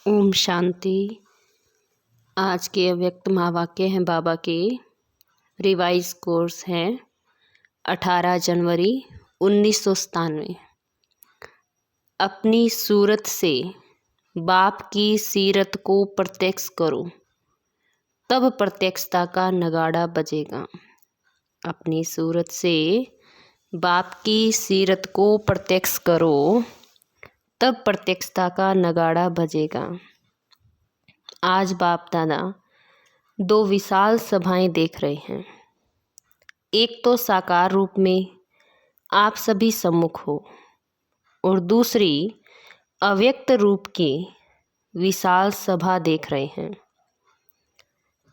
ओम शांति। आज के अव्यक्त महावाक्य हैं बाबा के। रिवाइज कोर्स है 18 जनवरी 1997। अपनी सूरत से बाप की सीरत को प्रत्यक्ष करो, तब प्रत्यक्षता का नगाड़ा बजेगा। अपनी सूरत से बाप की सीरत को प्रत्यक्ष करो, तब प्रत्यक्षता का नगाड़ा बजेगा। आज बाप दादा दो विशाल सभाएं देख रहे हैं। एक तो साकार रूप में आप सभी सम्मुख हो, और दूसरी अव्यक्त रूप की विशाल सभा देख रहे हैं।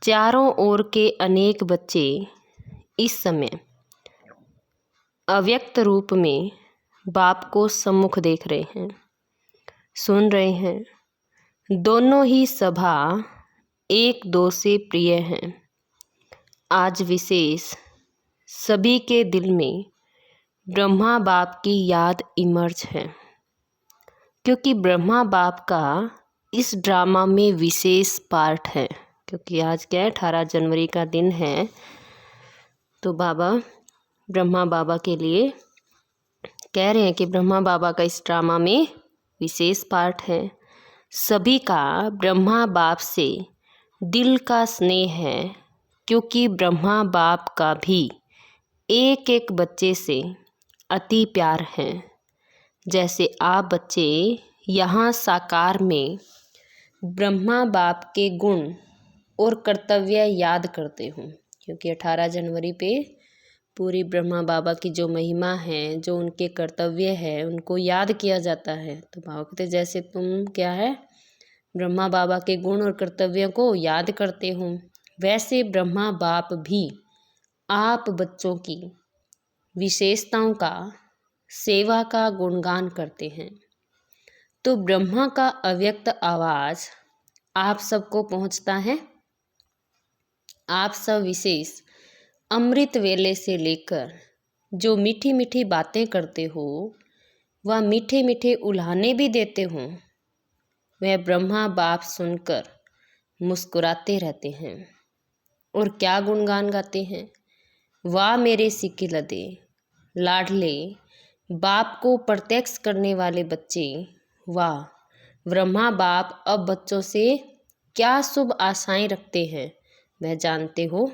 चारों ओर के अनेक बच्चे इस समय अव्यक्त रूप में बाप को सम्मुख देख रहे हैं, सुन रहे हैं। दोनों ही सभा एक दो से प्रिय हैं। आज विशेष सभी के दिल में ब्रह्मा बाप की याद इमर्ज है, क्योंकि ब्रह्मा बाप का इस ड्रामा में विशेष पार्ट है। क्योंकि आज क्या है, 18 जनवरी का दिन है, तो बाबा ब्रह्मा बाबा के लिए कह रहे हैं कि ब्रह्मा बाबा का इस ड्रामा में विशेष पार्ट है। सभी का ब्रह्मा बाप से दिल का स्नेह है, क्योंकि ब्रह्मा बाप का भी एक एक बच्चे से अति प्यार है। जैसे आप बच्चे यहाँ साकार में ब्रह्मा बाप के गुण और कर्तव्य याद करते हो, क्योंकि 18 जनवरी पे पूरी ब्रह्मा बाबा की जो महिमा है, जो उनके कर्तव्य है, उनको याद किया जाता है। तो बाबा कहते जैसे तुम क्या है, ब्रह्मा बाबा के गुण और कर्तव्यों को याद करते हो, वैसे ब्रह्मा बाप भी आप बच्चों की विशेषताओं का, सेवा का गुणगान करते हैं। तो ब्रह्मा का अव्यक्त आवाज़ आप सबको पहुंचता है। आप सब विशेष अमृत वेले से लेकर जो मीठी मीठी बातें करते हो, वह मीठे मीठे उल्हाने भी देते हो, वह ब्रह्मा बाप सुनकर मुस्कुराते रहते हैं। और क्या गुणगान गाते हैं, वाह मेरे सिक्के लदे लाडले बाप को प्रत्यक्ष करने वाले बच्चे, वाह ब्रह्मा बाप अब बच्चों से क्या शुभ आशाएं रखते हैं, वह जानते हो।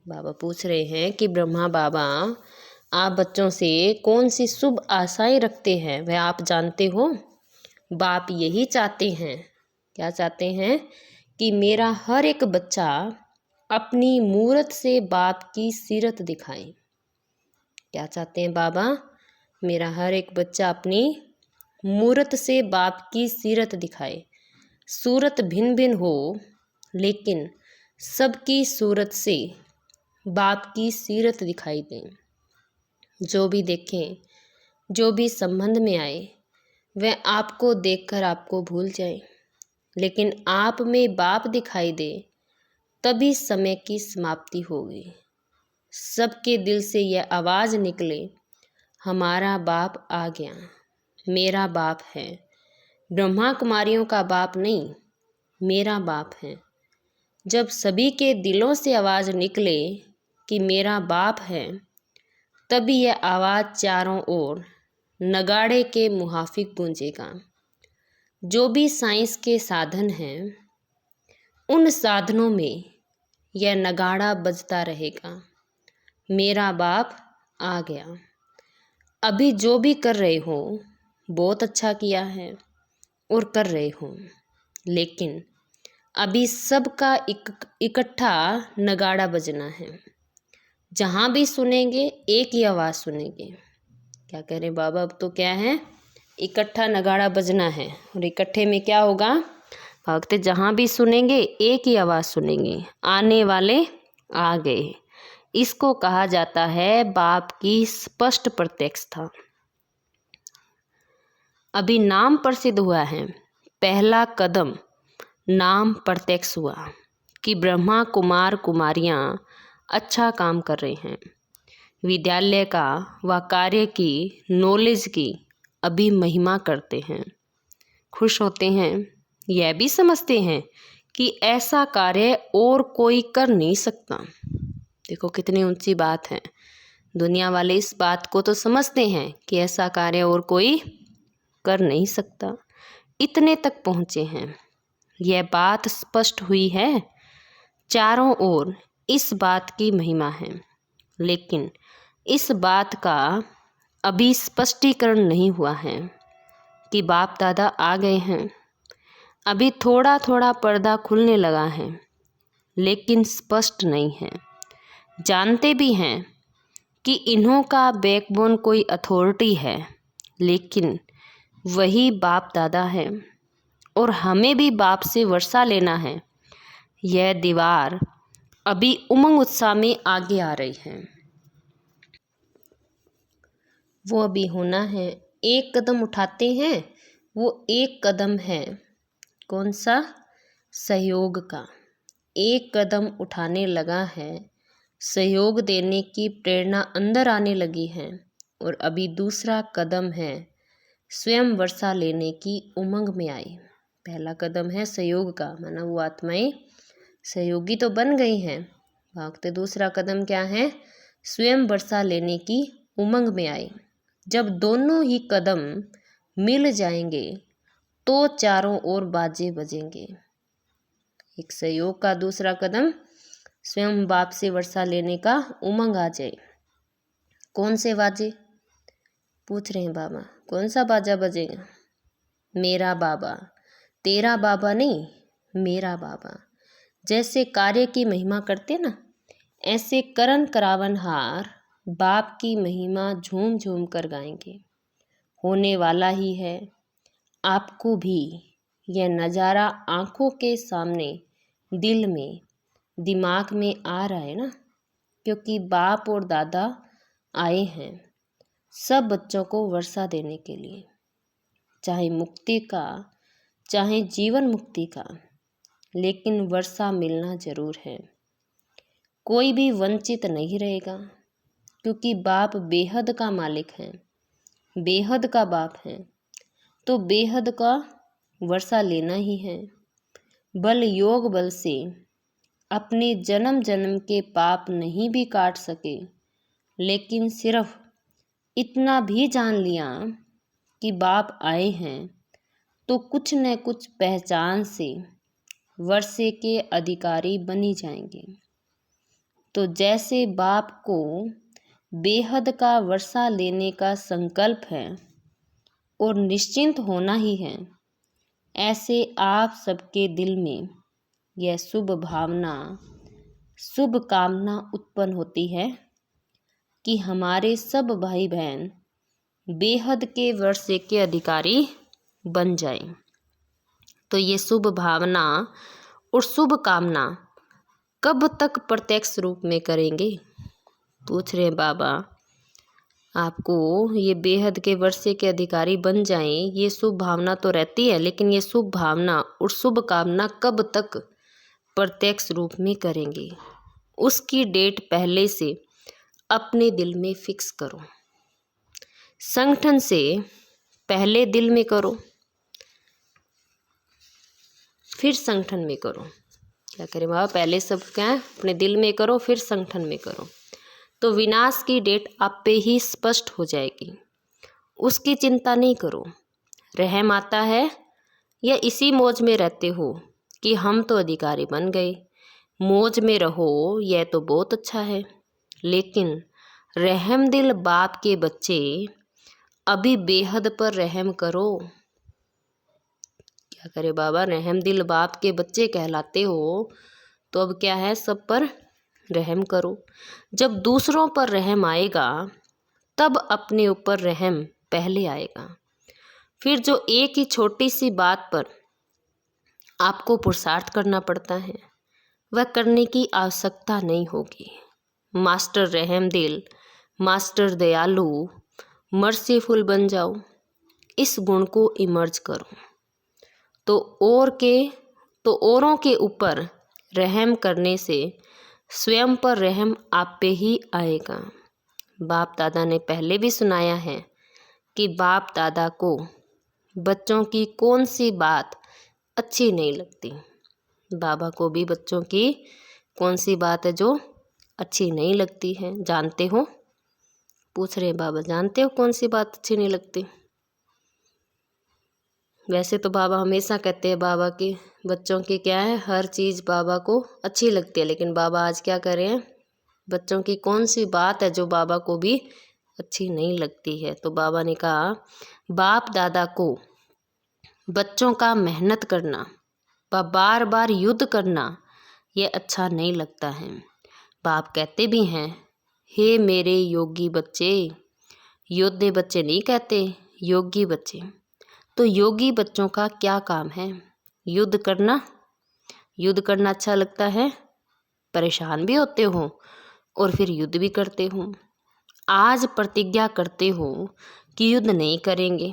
बाबा पूछ रहे हैं कि ब्रह्मा बाबा आप बच्चों से कौन सी शुभ आशाएं रखते हैं, वह आप जानते हो। बाप यही चाहते हैं, क्या चाहते हैं, कि मेरा हर एक बच्चा अपनी मूरत से बाप की सीरत दिखाए। क्या चाहते हैं बाबा, मेरा हर एक बच्चा अपनी मूरत से बाप की सीरत दिखाए। सूरत भिन्न भिन्न हो, लेकिन सबकी सूरत से बाप की सीरत दिखाई दें। जो भी देखें, जो भी संबंध में आए, वह आपको देखकर आपको भूल जाए, लेकिन आप में बाप दिखाई दे, तभी समय की समाप्ति होगी। सबके दिल से यह आवाज़ निकले, हमारा बाप आ गया, मेरा बाप है। ब्रह्मा कुमारियों का बाप नहीं, मेरा बाप है। जब सभी के दिलों से आवाज़ निकले कि मेरा बाप है, तभी यह आवाज़ चारों ओर नगाड़े के मुहाफिक गूंजेगा। जो भी साइंस के साधन हैं, उन साधनों में यह नगाड़ा बजता रहेगा, मेरा बाप आ गया। अभी जो भी कर रहे हो बहुत अच्छा किया है और कर रहे हो, लेकिन अभी सबका इकट्ठा नगाड़ा बजना है। जहाँ भी सुनेंगे एक ही आवाज़ सुनेंगे। क्या कह रहे बाबा, अब तो क्या है, इकट्ठा नगाड़ा बजना है, और इकट्ठे में क्या होगा, भक्त जहाँ भी सुनेंगे एक ही आवाज़ सुनेंगे, आने वाले आ गए। इसको कहा जाता है बाप की स्पष्ट प्रत्यक्षता। अभी नाम प्रसिद्ध हुआ है, पहला कदम नाम प्रत्यक्ष हुआ कि ब्रह्मा कुमार कुमारियाँ अच्छा काम कर रहे हैं। विद्यालय का व कार्य की, नॉलेज की अभी महिमा करते हैं, खुश होते हैं यह भी समझते हैं कि ऐसा कार्य और कोई कर नहीं सकता। देखो कितनी ऊंची बात है। दुनिया वाले इस बात को तो समझते हैं कि ऐसा कार्य और कोई कर नहीं सकता, इतने तक पहुँचे हैं। यह बात स्पष्ट हुई है। चारों ओर इस बात की महिमा है, लेकिन इस बात का अभी स्पष्टीकरण नहीं हुआ है कि बाप दादा आ गए हैं। अभी थोड़ा थोड़ा पर्दा खुलने लगा है, लेकिन स्पष्ट नहीं है। जानते भी हैं कि इन्हों का बैकबोन कोई अथॉरिटी है, लेकिन वही बाप दादा है और हमें भी बाप से वर्षा लेना है। यह दीवार अभी उमंग उत्साह में आगे आ रही है। वो अभी होना है। एक कदम उठाते हैं, वो एक कदम है कौन सा? सहयोग का। एक कदम उठाने लगा है, सहयोग देने की प्रेरणा अंदर आने लगी है। और अभी दूसरा कदम है स्वयं वर्षा लेने की उमंग में आई। पहला कदम है सहयोग का, माना वो आत्माएं सहयोगी तो बन गई हैं भागते। दूसरा कदम क्या है? स्वयं वर्षा लेने की उमंग में आई। जब दोनों ही कदम मिल जाएंगे तो चारों ओर बाजे बजेंगे। एक सहयोग का दूसरा कदम, स्वयं बाप से वर्षा लेने का उमंग आ जाए। कौन से बाजे पूछ रहे हैं बाबा? कौन सा बाजा बजेगा? मेरा बाबा, तेरा बाबा नहीं, मेरा बाबा। जैसे कार्य की महिमा करते ना, ऐसे करण करावनहार बाप की महिमा झूम झूम कर गाएंगे। होने वाला ही है। आपको भी यह नज़ारा आंखों के सामने, दिल में, दिमाग में आ रहा है ना, क्योंकि बाप और दादा आए हैं सब बच्चों को वर्षा देने के लिए, चाहे मुक्ति का, चाहे जीवन मुक्ति का, लेकिन वर्षा मिलना जरूर है। कोई भी वंचित नहीं रहेगा, क्योंकि बाप बेहद का मालिक है, बेहद का बाप है, तो बेहद का वर्षा लेना ही है। बल योग बल से अपने जन्म जन्म के पाप नहीं भी काट सके, लेकिन सिर्फ इतना भी जान लिया कि बाप आए हैं, तो कुछ न कुछ पहचान से वर्षे के अधिकारी बनी जाएंगे। तो जैसे बाप को बेहद का वर्षा लेने का संकल्प है और निश्चिंत होना ही है, ऐसे आप सबके दिल में यह शुभ भावना, शुभ कामना उत्पन्न होती है कि हमारे सब भाई बहन बेहद के वर्षे के अधिकारी बन जाएं। तो ये शुभ भावना और शुभ कामना कब तक प्रत्यक्ष रूप में करेंगे? पूछ रहे हैं बाबा। आपको ये बेहद के वर्षे के अधिकारी बन जाएं, ये शुभ भावना तो रहती है, लेकिन ये शुभ भावना और शुभ कामना कब तक प्रत्यक्ष रूप में करेंगे? उसकी डेट पहले से अपने दिल में फिक्स करो। संगठन से पहले दिल में करो, फिर संगठन में करो। क्या करें बाबा? पहले सब क्या है अपने दिल में करो, फिर संगठन में करो, तो विनाश की डेट आप पे ही स्पष्ट हो जाएगी। उसकी चिंता नहीं करो। रहम आता है या इसी मौज में रहते हो कि हम तो अधिकारी बन गए। मौज में रहो, यह तो बहुत अच्छा है, लेकिन रहम दिल बाप के बच्चे अभी बेहद पर रहम करो। क्या करे बाबा? रहम दिल बाप के बच्चे कहलाते हो, तो अब क्या है, सब पर रहम करो। जब दूसरों पर रहम आएगा, तब अपने ऊपर रहम पहले आएगा। फिर जो एक ही छोटी सी बात पर आपको पुरुषार्थ करना पड़ता है, वह करने की आवश्यकता नहीं होगी। मास्टर रहम दिल, मास्टर दयालु, मर्सीफुल बन जाओ। इस गुण को इमर्ज करो, तो औरों के ऊपर रहम करने से स्वयं पर रहम आप पे ही आएगा। बाप दादा ने पहले भी सुनाया है कि बाप दादा को बच्चों की कौन सी बात अच्छी नहीं लगती। बाबा को भी बच्चों की कौन सी बात है जो अच्छी नहीं लगती है, जानते हो? पूछ रहे बाबा, जानते हो कौन सी बात अच्छी नहीं लगती? वैसे तो बाबा हमेशा कहते हैं बाबा की बच्चों की क्या है, हर चीज़ बाबा को अच्छी लगती है, लेकिन बाबा आज क्या कर रहे हैं, बच्चों की कौन सी बात है जो बाबा को भी अच्छी नहीं लगती है। तो बाबा ने कहा बाप दादा को बच्चों का मेहनत करना व बार बार युद्ध करना ये अच्छा नहीं लगता है। बाप कहते भी हैं, हे मेरे योगी बच्चे, योद्धे बच्चे नहीं कहते, योगी बच्चे। तो योगी बच्चों का क्या काम है? युद्ध करना। युद्ध करना अच्छा लगता है? परेशान भी होते हो और फिर युद्ध भी करते हो। आज प्रतिज्ञा करते हो कि युद्ध नहीं करेंगे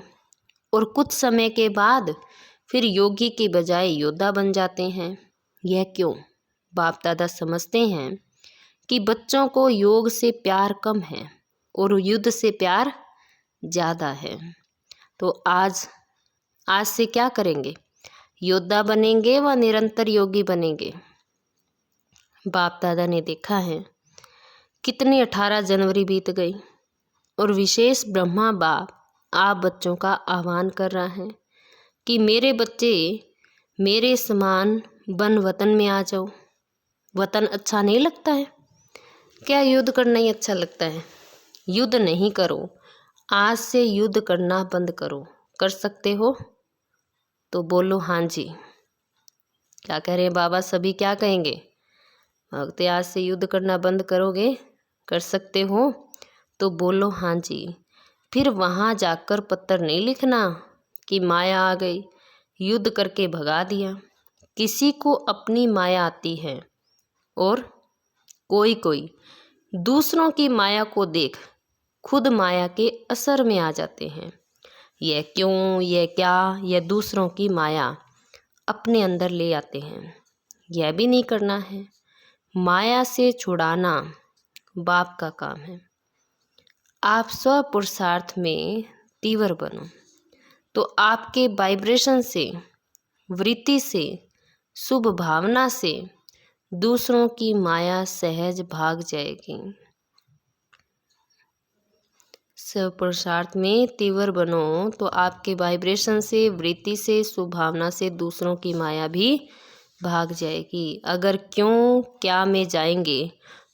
और कुछ समय के बाद फिर योगी के बजाय योद्धा बन जाते हैं। यह क्यों? बाप दादा समझते हैं कि बच्चों को योग से प्यार कम है और युद्ध से प्यार ज़्यादा है। तो आज से क्या करेंगे? योद्धा बनेंगे व निरंतर योगी बनेंगे। बाप दादा ने देखा है कितनी 18 जनवरी बीत गई और विशेष ब्रह्मा बाप आप बच्चों का आह्वान कर रहा है कि मेरे बच्चे मेरे समान वन वतन में आ जाओ। वतन अच्छा नहीं लगता है क्या? युद्ध करना ही अच्छा लगता है? युद्ध नहीं करो, आज से युद्ध करना बंद करो। कर सकते हो तो बोलो हाँ जी। क्या कह रहे हैं बाबा? सभी क्या कहेंगे? भक्ति आज से युद्ध करना बंद करोगे? कर सकते हो तो बोलो हाँ जी। फिर वहाँ जाकर पत्र नहीं लिखना कि माया आ गई, युद्ध करके भगा दिया। किसी को अपनी माया आती है और कोई कोई दूसरों की माया को देख खुद माया के असर में आ जाते हैं। यह क्यों, यह क्या, यह दूसरों की माया अपने अंदर ले आते हैं। यह भी नहीं करना है। माया से छुड़ाना बाप का काम है। आप स्व पुरुषार्थ में तीव्र बनो तो आपके वाइब्रेशन से, वृत्ति से, शुभ भावना से दूसरों की माया सहज भाग जाएगी। स्व पुरुषार्थ में तीव्र बनो तो आपके वाइब्रेशन से, वृत्ति से, शुभ भावना से दूसरों की माया भी भाग जाएगी। अगर क्यों क्या में जाएंगे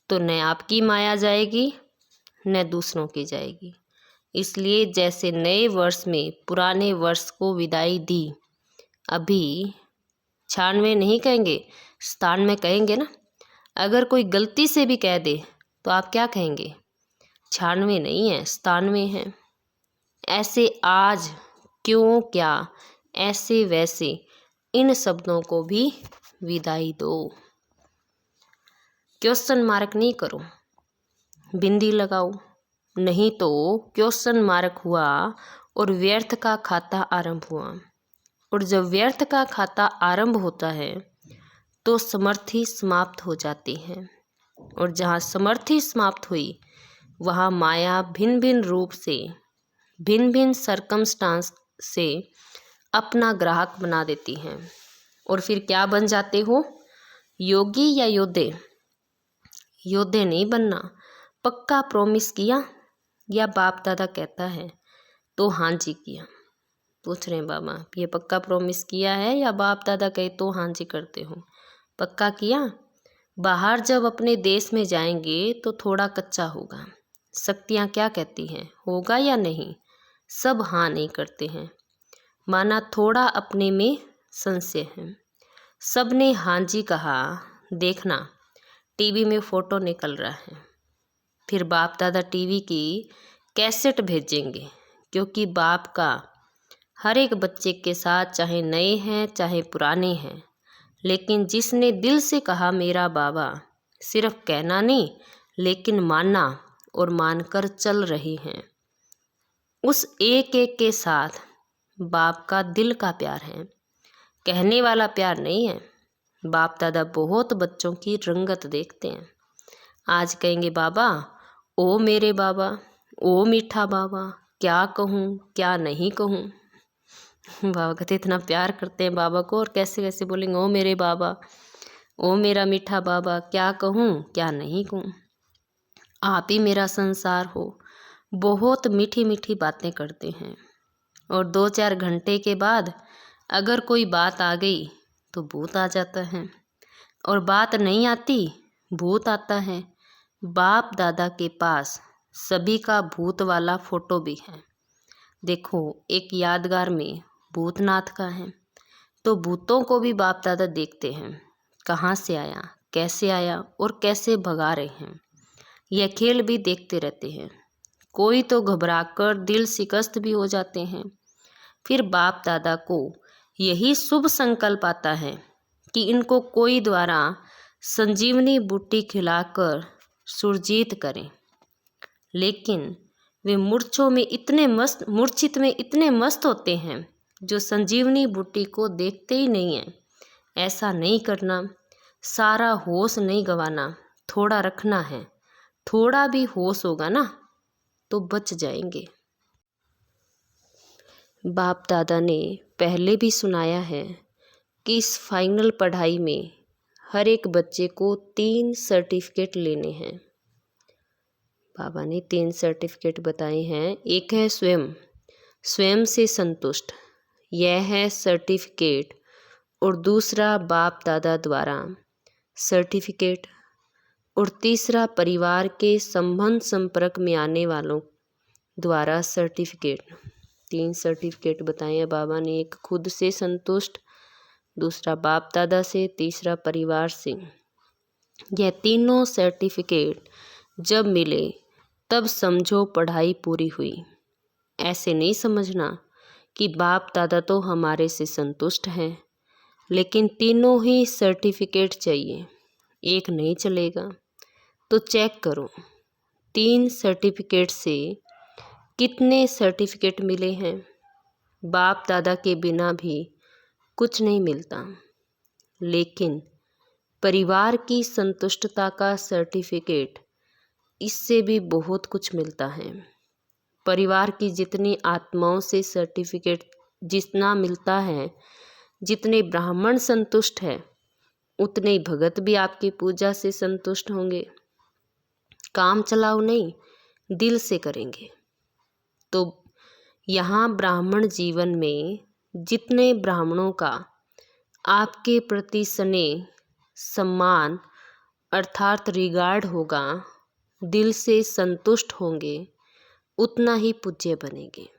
तो न आपकी माया जाएगी न दूसरों की जाएगी। इसलिए जैसे नए वर्ष में पुराने वर्ष को विदाई दी, अभी 96 नहीं कहेंगे, 97 कहेंगे ना। अगर कोई गलती से भी कह दे तो आप क्या कहेंगे? 96 नहीं है, 97 है। ऐसे आज क्यों क्या, ऐसे वैसे इन शब्दों को भी विदाई दो। क्वेश्चन मार्क नहीं करो, बिंदी लगाओ, नहीं तो क्वेश्चन मार्क हुआ और व्यर्थ का खाता आरंभ हुआ। और जब व्यर्थ का खाता आरंभ होता है तो समर्थी समाप्त हो जाती है। और जहाँ समर्थी समाप्त हुई वहाँ माया भिन्न भिन्न रूप से, भिन्न भिन्न सरकमस्टांस से अपना ग्राहक बना देती हैं। और फिर क्या बन जाते हो? योगी या योद्धे? योद्धे नहीं बनना। पक्का प्रॉमिस किया या बाप दादा कहता है तो हाँ जी किया? पूछ रहे हैं बाबा, ये पक्का प्रॉमिस किया है या बाप दादा कहे तो हाँ जी करते हो? पक्का किया? बाहर जब अपने देश में जाएंगे तो थोड़ा कच्चा होगा। शक्तियाँ क्या कहती हैं, होगा या नहीं? सब हाँ नहीं करते हैं, माना थोड़ा अपने में संशय है। सब ने हाँ जी कहा। देखना टीवी में फ़ोटो निकल रहा है, फिर बाप दादा टीवी की कैसेट भेजेंगे, क्योंकि बाप का हर एक बच्चे के साथ चाहे नए हैं चाहे पुराने हैं, लेकिन जिसने दिल से कहा मेरा बाबा, सिर्फ कहना नहीं लेकिन मानना और मानकर चल रहे हैं, उस एक एक के साथ बाप का दिल का प्यार है, कहने वाला प्यार नहीं है। बाप दादा बहुत बच्चों की रंगत देखते हैं। आज कहेंगे बाबा, ओ मेरे बाबा, ओ मीठा बाबा, क्या कहूँ क्या नहीं कहूँ। बाबा कहते इतना प्यार करते हैं बाबा को, और कैसे कैसे बोलेंगे, ओ मेरे बाबा, ओ मेरा मीठा बाबा, क्या कहूँ क्या नहीं कहूँ, आप ही मेरा संसार हो। बहुत मीठी मीठी बातें करते हैं। और 2-4 घंटे के बाद अगर कोई बात आ गई तो भूत आ जाता है, और बात नहीं आती भूत आता है। बाप दादा के पास सभी का भूत वाला फोटो भी है। देखो, एक यादगार में भूतनाथ का है, तो भूतों को भी बाप दादा देखते हैं, कहाँ से आया, कैसे आया और कैसे भगा रहे हैं। यह खेल भी देखते रहते हैं। कोई तो घबराकर दिल शिकस्त भी हो जाते हैं। फिर बाप दादा को यही शुभ संकल्प आता है कि इनको कोई द्वारा संजीवनी बूटी खिलाकर सुरजीत करें। लेकिन वे मूर्छित में इतने मस्त होते हैं जो संजीवनी बूटी को देखते ही नहीं हैं। ऐसा नहीं करना, सारा होश नहीं गंवाना, थोड़ा रखना है। थोड़ा भी होश होगा ना तो बच जाएंगे। बाप दादा ने पहले भी सुनाया है कि इस फाइनल पढ़ाई में हर एक बच्चे को 3 सर्टिफिकेट लेने हैं। बाबा ने 3 सर्टिफिकेट बताए हैं। एक है स्वयं से संतुष्ट, यह है सर्टिफिकेट। और दूसरा बाप दादा द्वारा सर्टिफिकेट। और तीसरा परिवार के संबंध संपर्क में आने वालों द्वारा सर्टिफिकेट। 3 सर्टिफिकेट बताए हैं बाबा ने। एक खुद से संतुष्ट, दूसरा बाप दादा से, तीसरा परिवार से। यह तीनों सर्टिफिकेट जब मिले तब समझो पढ़ाई पूरी हुई। ऐसे नहीं समझना कि बाप दादा तो हमारे से संतुष्ट हैं, लेकिन तीनों ही सर्टिफिकेट चाहिए, एक नहीं चलेगा। तो चेक करो 3 सर्टिफिकेट से कितने सर्टिफिकेट मिले हैं। बाप दादा के बिना भी कुछ नहीं मिलता, लेकिन परिवार की संतुष्टता का सर्टिफिकेट, इससे भी बहुत कुछ मिलता है। परिवार की जितनी आत्माओं से सर्टिफिकेट जितना मिलता है, जितने ब्राह्मण संतुष्ट है उतने ही भगत भी आपकी पूजा से संतुष्ट होंगे। काम चलाओ नहीं, दिल से करेंगे। तो यहाँ ब्राह्मण जीवन में जितने ब्राह्मणों का आपके प्रति स्नेह, सम्मान अर्थात रिगार्ड होगा, दिल से संतुष्ट होंगे, उतना ही पूज्य बनेंगे।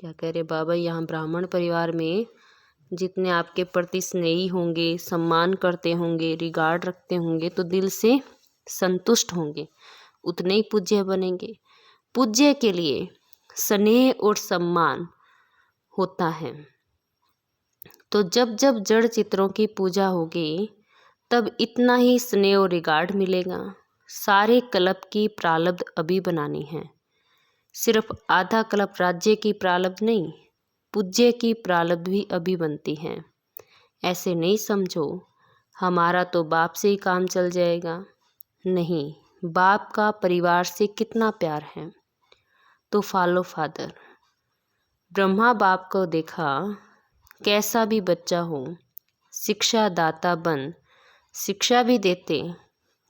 क्या कह रहे बाबा, यहाँ ब्राह्मण परिवार में जितने आपके प्रति स्नेही होंगे, सम्मान करते होंगे, रिगार्ड रखते होंगे, तो दिल से संतुष्ट होंगे, उतने ही पूज्य बनेंगे। पूज्य के लिए स्नेह और सम्मान होता है। तो जब जब जड़ चित्रों की पूजा होगी तब इतना ही स्नेह और रिगार्ड मिलेगा। सारे कल्प की प्रारब्ध अभी बनानी है। सिर्फ आधा कल्प राज्य की प्रारब्ध नहीं, पूज्य की प्रारब्ध भी अभी बनती है। ऐसे नहीं समझो हमारा तो बाप से ही काम चल जाएगा। नहीं, बाप का परिवार से कितना प्यार है। तो फॉलो फादर। ब्रह्मा बाप को देखा, कैसा भी बच्चा हो शिक्षा दाता बन शिक्षा भी देते,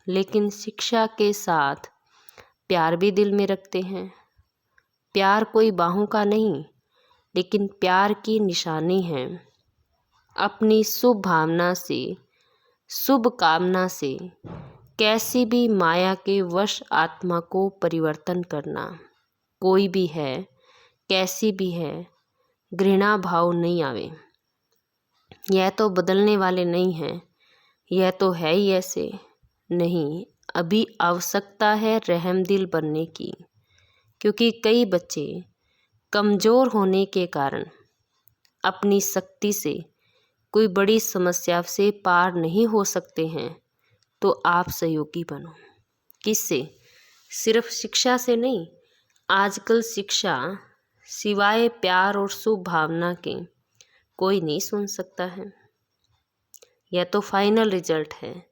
लेकिन शिक्षा के साथ प्यार भी दिल में रखते हैं। प्यार कोई बाहों का नहीं, लेकिन प्यार की निशानी है। अपनी शुभ भावना से, शुभ कामना से कैसी भी माया के वश आत्मा को परिवर्तन करना। कोई भी है, कैसी भी है, घृणा भाव नहीं आवे। यह तो बदलने वाले नहीं हैं, यह तो है ही ऐसे। नहीं, अभी आवश्यकता है रहम दिल बनने की, क्योंकि कई बच्चे कमज़ोर होने के कारण अपनी शक्ति से कोई बड़ी समस्या से पार नहीं हो सकते हैं। तो आप सहयोगी बनो। किससे? सिर्फ शिक्षा से नहीं। आजकल शिक्षा सिवाय प्यार और शुभ भावना के कोई नहीं सुन सकता है। यह तो फाइनल रिजल्ट है।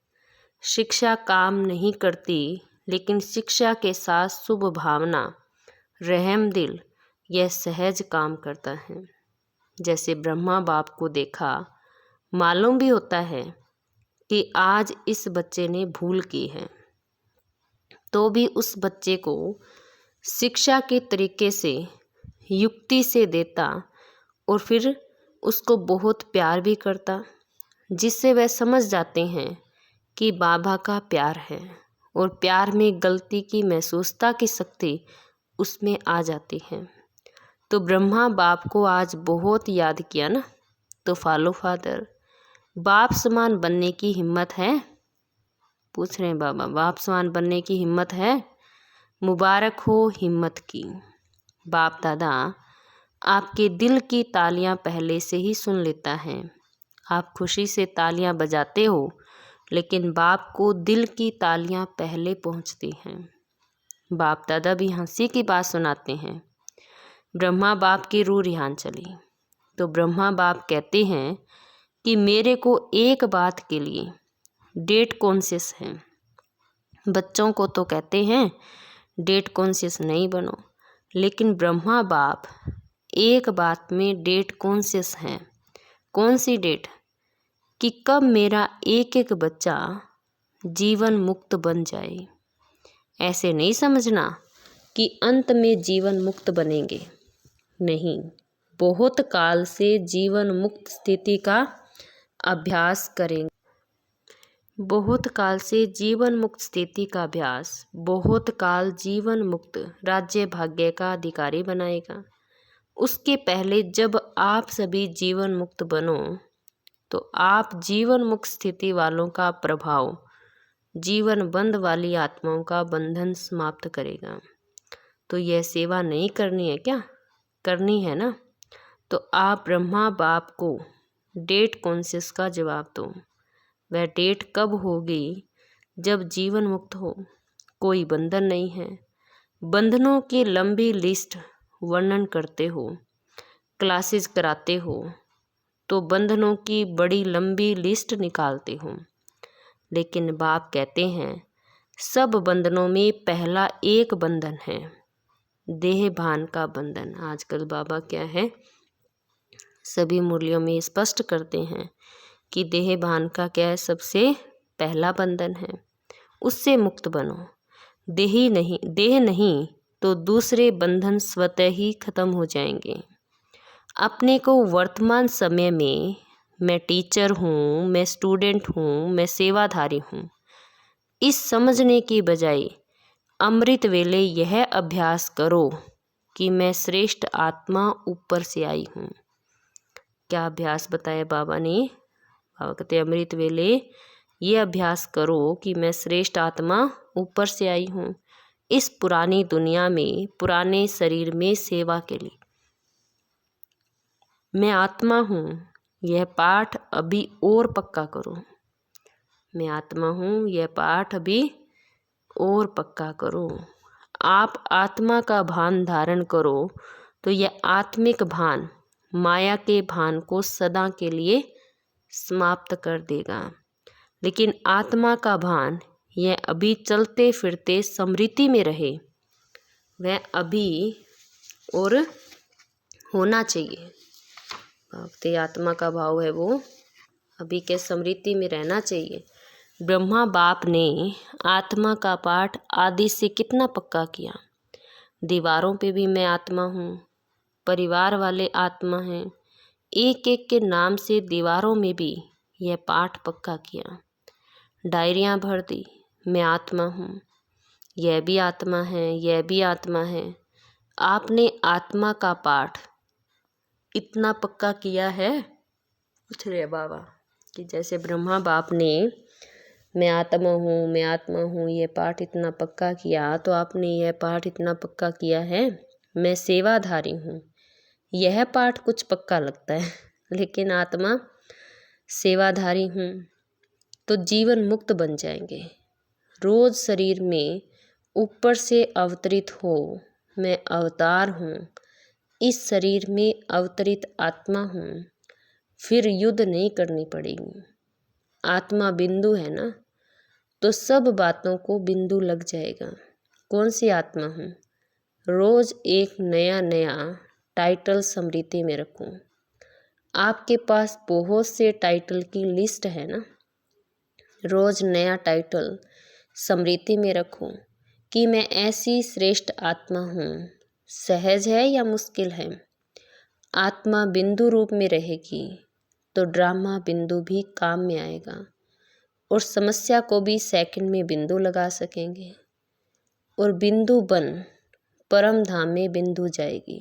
शिक्षा काम नहीं करती, लेकिन शिक्षा के साथ शुभ भावना, रहम दिल, यह सहज काम करता है। जैसे ब्रह्मा बाप को देखा, मालूम भी होता है कि आज इस बच्चे ने भूल की है, तो भी उस बच्चे को शिक्षा के तरीके से, युक्ति से देता और फिर उसको बहुत प्यार भी करता, जिससे वह समझ जाते हैं कि बाबा का प्यार है और प्यार में गलती की महसूसता की शक्ति उसमें आ जाती है। तो ब्रह्मा बाप को आज बहुत याद किया ना, तो फॉलो फादर, बाप समान बनने की हिम्मत है? पूछ रहे हैं बाबा, बाप समान बनने की हिम्मत है? मुबारक हो हिम्मत की। बाप दादा आपके दिल की तालियां पहले से ही सुन लेता है। आप खुशी से तालियां बजाते हो, लेकिन बाप को दिल की तालियां पहले पहुंचती हैं। बाप दादा भी हंसी की बात सुनाते हैं। ब्रह्मा बाप की रूह रिहान चली, तो ब्रह्मा बाप कहते हैं कि मेरे को एक बात के लिए डेट कॉन्शियस है। बच्चों को तो कहते हैं डेट कॉन्शियस नहीं बनो, लेकिन ब्रह्मा बाप एक बात में डेट कॉन्शियस हैं। कौन सी डेट? कि कब मेरा एक एक बच्चा जीवन मुक्त बन जाए। ऐसे नहीं समझना कि अंत में जीवन मुक्त बनेंगे, नहीं, बहुत काल से जीवन मुक्त स्थिति का अभ्यास करेंगे। बहुत काल से जीवन मुक्त स्थिति का अभ्यास बहुत काल जीवन मुक्त राज्य भाग्य का अधिकारी बनाएगा। उसके पहले जब आप सभी जीवन मुक्त बनो, तो आप जीवन मुक्त स्थिति वालों का प्रभाव जीवन बंद वाली आत्माओं का बंधन समाप्त करेगा। तो यह सेवा नहीं करनी है क्या? करनी है ना? तो आप ब्रह्मा बाप को डेट कॉन्शियस का जवाब दो। वह डेट कब होगी? जब जीवन मुक्त हो, कोई बंधन नहीं है। बंधनों की लंबी लिस्ट वर्णन करते हो, क्लासेस कराते हो, तो बंधनों की बड़ी लंबी लिस्ट निकालते हो, लेकिन बाप कहते हैं सब बंधनों में पहला एक बंधन है, देह भान का बंधन। आजकल बाबा क्या है, सभी मुरलियों में स्पष्ट करते हैं कि देह भान का क्या है, सबसे पहला बंधन है, उससे मुक्त बनो। देह नहीं तो दूसरे बंधन स्वतः ही खत्म हो जाएंगे। अपने को वर्तमान समय में मैं टीचर हूँ, मैं स्टूडेंट हूँ, मैं सेवाधारी हूँ, इस समझने की बजाय अमृत वेले यह अभ्यास करो कि मैं श्रेष्ठ आत्मा ऊपर से आई हूँ। क्या अभ्यास बताया बाबा ने? बाबा कहते अमृत वेले ये अभ्यास करो कि मैं श्रेष्ठ आत्मा ऊपर से आई हूँ, इस पुरानी दुनिया में, पुराने शरीर में सेवा के लिए। मैं आत्मा हूँ, यह पाठ अभी और पक्का करो। मैं आत्मा हूँ, यह पाठ अभी और पक्का करो। आप आत्मा का भान धारण करो, तो यह आत्मिक भान माया के भान को सदा के लिए समाप्त कर देगा। लेकिन आत्मा का भान यह अभी चलते फिरते स्मृति में रहे, वह अभी और होना चाहिए। भक्ति आत्मा का भाव है वो अभी के स्मृति में रहना चाहिए। ब्रह्मा बाप ने आत्मा का पाठ आदि से कितना पक्का किया। दीवारों पे भी मैं आत्मा हूँ, परिवार वाले आत्मा हैं, एक एक के नाम से दीवारों में भी यह पाठ पक्का किया। डायरियाँ भर दी, मैं आत्मा हूँ, यह भी आत्मा है, यह भी आत्मा है। आपने आत्मा का पाठ इतना पक्का किया है? पूछ रहे बाबा कि जैसे ब्रह्मा बाप ने मैं आत्मा हूँ, मैं आत्मा हूँ ये पाठ इतना पक्का किया, तो आपने यह पाठ इतना पक्का किया है मैं सेवाधारी हूँ। यह पाठ कुछ पक्का लगता है, लेकिन आत्मा सेवाधारी हूँ, तो जीवन मुक्त बन जाएंगे। रोज शरीर में ऊपर से अवतरित हो, मैं अवतार हूँ, इस शरीर में अवतरित आत्मा हूँ, फिर युद्ध नहीं करनी पड़ेगी। आत्मा बिंदु है ना, तो सब बातों को बिंदु लग जाएगा। कौन सी आत्मा हूँ? रोज एक नया नया टाइटल स्मृति में रखूँ। आपके पास बहुत से टाइटल की लिस्ट है ना। रोज नया टाइटल स्मृति में रखो कि मैं ऐसी श्रेष्ठ आत्मा हूँ। सहज है या मुश्किल है? आत्मा बिंदु रूप में रहेगी तो ड्रामा बिंदु भी काम में आएगा और समस्या को भी सेकंड में बिंदु लगा सकेंगे। और बिंदु बन परम धाम में बिंदु जाएगी।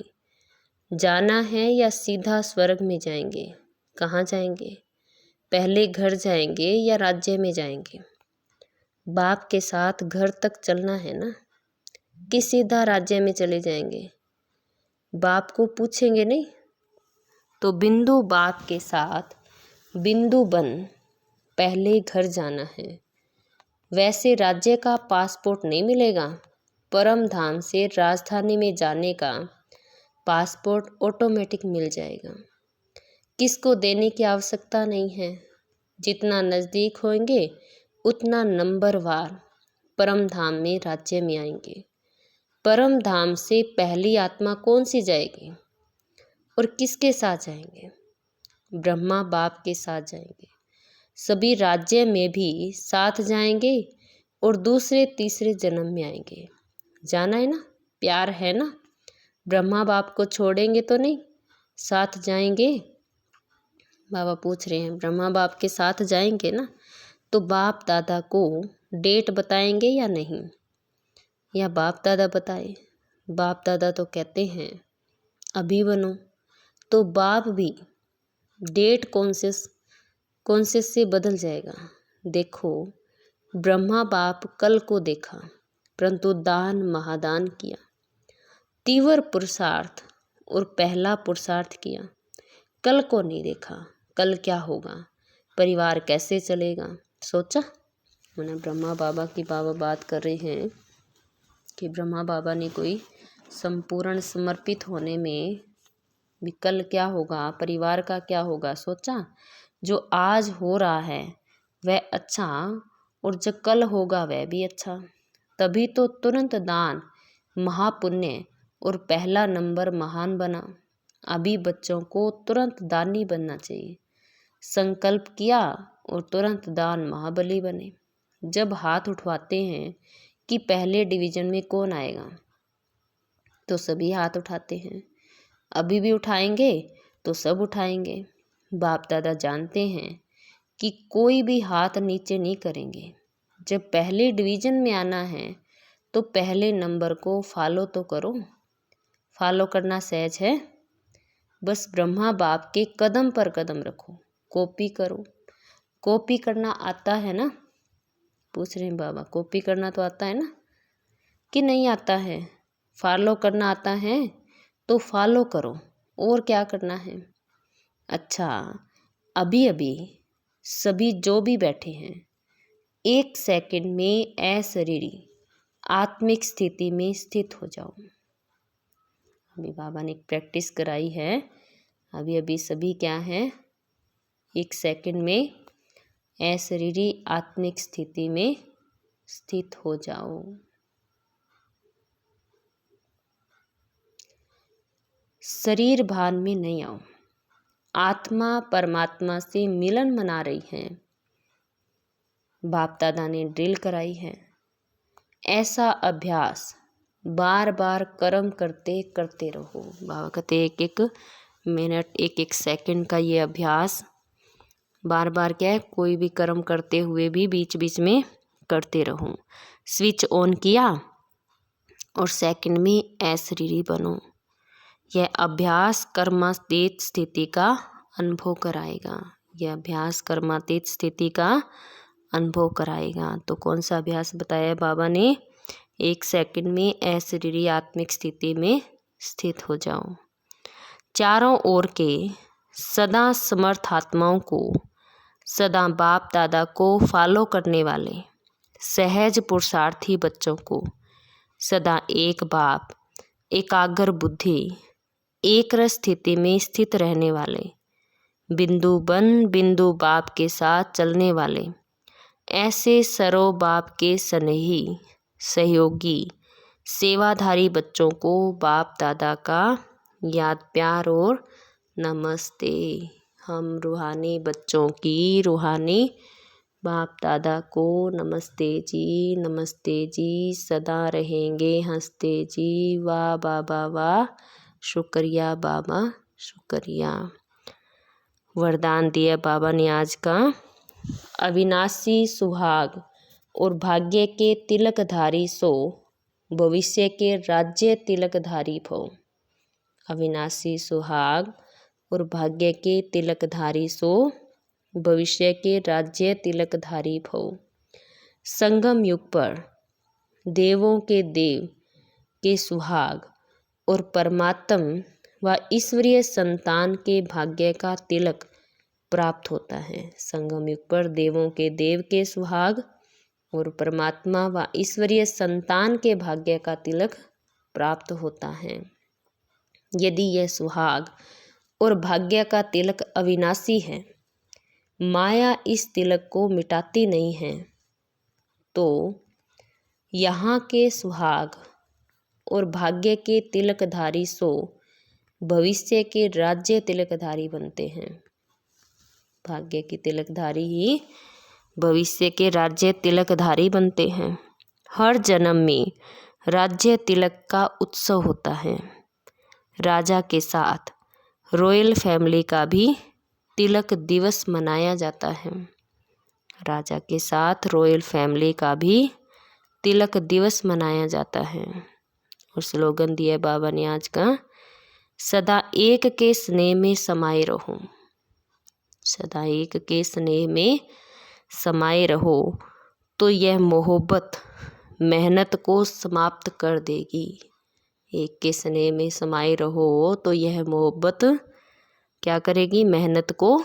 जाना है या सीधा स्वर्ग में जाएंगे? कहाँ जाएंगे? पहले घर जाएंगे या राज्य में जाएंगे? बाप के साथ घर तक चलना है ना, कि सीधा राज्य में चले जाएंगे? बाप को पूछेंगे नहीं। तो बिंदु बाप के साथ बिंदु बन पहले घर जाना है। वैसे राज्य का पासपोर्ट नहीं मिलेगा, परम धाम से राजधानी में जाने का पासपोर्ट ऑटोमेटिक मिल जाएगा। किसको देने की आवश्यकता नहीं है। जितना नज़दीक होंगे उतना नंबरवार परम धाम में राज्य में आएंगे। परम धाम से पहली आत्मा कौन सी जाएगी और किसके साथ जाएंगे? ब्रह्मा बाप के साथ जाएंगे। सभी राज्य में भी साथ जाएंगे और दूसरे तीसरे जन्म में आएंगे। जाना है ना, प्यार है ना। ब्रह्मा बाप को छोड़ेंगे तो नहीं, साथ जाएंगे। बाबा पूछ रहे हैं ब्रह्मा बाप के साथ जाएंगे ना, तो बाप दादा को डेट बताएंगे या नहीं, या बाप दादा बताए? बाप दादा तो कहते हैं अभी बनो, तो बाप भी डेट कॉन्शियस से बदल जाएगा। देखो, ब्रह्मा बाप कल को देखा परंतु दान महादान किया, तीव्र पुरुषार्थ और पहला पुरुषार्थ किया। कल को नहीं देखा, कल क्या होगा, परिवार कैसे चलेगा, सोचा। मैंने ब्रह्मा बाबा की बाबा बात कर रहे हैं कि ब्रह्मा बाबा ने कोई संपूर्ण समर्पित होने में भी कल क्या होगा, परिवार का क्या होगा सोचा। जो आज हो रहा है वह अच्छा और जो कल होगा वह भी अच्छा। तभी तो तुरंत दान महापुण्य और पहला नंबर महान बना। अभी बच्चों को तुरंत दानी बनना चाहिए। संकल्प किया और तुरंत दान महाबली बने। जब हाथ उठवाते हैं कि पहले डिवीज़न में कौन आएगा, तो सभी हाथ उठाते हैं। अभी भी उठाएंगे तो सब उठाएंगे। बाप दादा जानते हैं कि कोई भी हाथ नीचे नहीं करेंगे। जब पहले डिवीज़न में आना है तो पहले नंबर को फॉलो तो करो। फॉलो करना सहज है, बस ब्रह्मा बाप के कदम पर कदम रखो, कॉपी करो। कॉपी करना आता है ना? पूछ रहे हैं बाबा, कॉपी करना तो आता है ना कि नहीं आता है? फॉलो करना आता है तो फॉलो करो। और क्या करना है? अच्छा, अभी अभी सभी जो भी बैठे हैं 1 सेकंड में अशरीरी आत्मिक स्थिति में स्थित हो जाओ। अभी बाबा ने एक प्रैक्टिस कराई है। अभी अभी सभी क्या हैं, 1 सेकंड में अशरीरी आत्मिक स्थिति में स्थित हो जाओ। शरीर भान में नहीं आओ। आत्मा परमात्मा से मिलन मना रही है। बाप दादा ने ड्रिल कराई है। ऐसा अभ्यास बार बार कर्म करते करते रहो। बाबा कहते 1-1 मिनट 1-1 सेकंड का ये अभ्यास बार बार क्या है, कोई भी कर्म करते हुए भी बीच बीच में करते रहो। स्विच ऑन किया और सेकंड में अशरीरी बनो। यह अभ्यास कर्मातीत स्थिति का अनुभव कराएगा। यह अभ्यास कर्मातीत स्थिति का अनुभव कराएगा। तो कौन सा अभ्यास बताया बाबा ने? 1 सेकंड में अशरीरी आत्मिक स्थिति में स्थित हो जाओ। चारों ओर के सदा समर्थ आत्माओं को, सदा बाप दादा को फॉलो करने वाले सहज पुरुषार्थी बच्चों को, सदा एक बाप, एकाग्र बुद्धि, एक रस स्थिति में स्थित रहने वाले, बिंदु बन बिंदु बाप के साथ चलने वाले, ऐसे सरो बाप के स्नेही सहयोगी सेवाधारी बच्चों को बाप दादा का याद प्यार और नमस्ते। हम रूहानी बच्चों की रूहानी बाप दादा को नमस्ते जी, सदा रहेंगे हंसते जी, वाह बाबा वाह, शुक्रिया बाबा शुक्रिया। वरदान दिया बाबा ने आज का, अविनाशी सुहाग और भाग्य के तिलकधारी सो, भविष्य के राज्य तिलकधारी भव। अविनाशी सुहाग और भाग्य के तिलकधारी सो, भविष्य के राज्य तिलकधारी भव। संगम युग पर देवों के देव के सुहाग और परमात्म व ईश्वरीय संतान के भाग्य का तिलक प्राप्त होता है। संगम युग पर देवों के देव के सुहाग और परमात्मा व ईश्वरीय संतान के भाग्य का तिलक प्राप्त होता है। यदि यह सुहाग और भाग्य का तिलक अविनाशी है, माया इस तिलक को मिटाती नहीं है, तो यहाँ के सुहाग और भाग्य के तिलकधारी सो भविष्य के राज्य तिलकधारी बनते हैं। भाग्य की तिलकधारी ही भविष्य के राज्य तिलकधारी बनते हैं। हर जन्म में राज्य तिलक का उत्सव होता है। राजा के साथ रॉयल फैमिली का भी तिलक दिवस मनाया जाता है। राजा के साथ रॉयल फैमिली का भी तिलक दिवस मनाया जाता है। और स्लोगन दिया बाबा ने आज का, सदा एक के स्नेह में समाये रहो। सदा एक के स्नेह में समाये रहो तो यह मोहब्बत मेहनत को समाप्त कर देगी। एक के स्नेह में समाये रहो तो यह मोहब्बत क्या करेगी, मेहनत को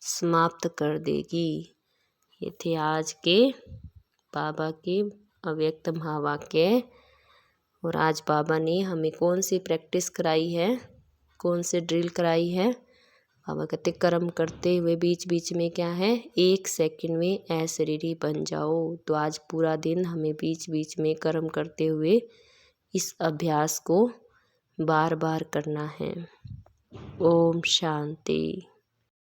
समाप्त कर देगी। ये थे आज के बाबा के अव्यक्त महावाक्य। और आज बाबा ने हमें कौन सी प्रैक्टिस कराई है, कौन से ड्रिल कराई है। बाबा कहते कर्म करते हुए बीच बीच में क्या है, 1 सेकंड में अशरीरी बन जाओ। तो आज पूरा दिन हमें बीच बीच में कर्म करते हुए इस अभ्यास को बार बार करना है। ओम शांति।